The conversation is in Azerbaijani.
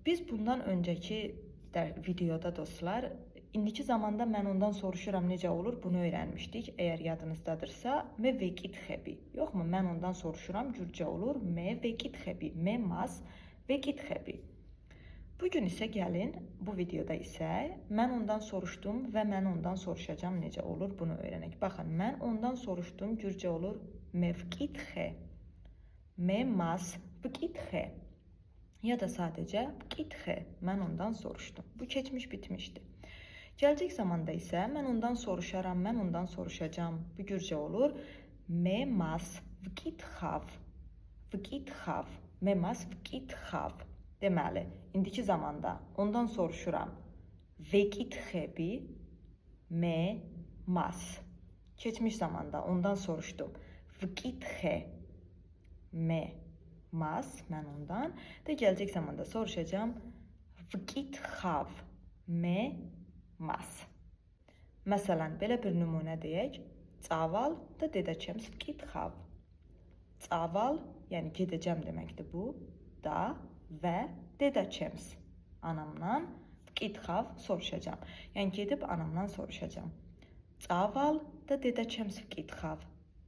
Biz bundan öncəki videoda dostlar, indiki zamanda mən ondan soruşuram necə olur, bunu öyrənmişdik. Əgər yadınızdadırsa, me vekit xebi. Yoxmu? Mən ondan soruşuram, gürcə olur. Me vekit xebi, me mas vekit xebi. Bugün isə gəlin, bu videoda isə mən ondan soruşdum və mən ondan soruşacağam necə olur, bunu öyrənək. Baxın, mən ondan soruşdum, gürcə olur. Me vekit xe, me mas vekit xe. Ya da sadəcə vekitxe, mən ondan soruşdum. Bu keçmiş bitmişdi. Gələcək zamanda isə mən ondan soruşaram, mən ondan soruşacağam. Bu gürcə olur. Me mas vekitxav, vekitxav, me mas vekitxav. Deməli, indiki zamanda ondan soruşuram. Vekitxebi, me mas. Keçmiş zamanda ondan soruşdum. Vekitxe, me mas, mən ondan. Da gələcək zamanda soruşacağım. Vekitxav, me mas. Məsələn, belə bir nümunə deyək. Caval da dedəçəms vekitxav. Caval, yəni gedəcəm deməkdir bu. Da və dedəçəms. Anamdan vekitxav soruşacağım. Yəni gedib anamdan soruşacağım. Caval da dedəçəms vekitxav.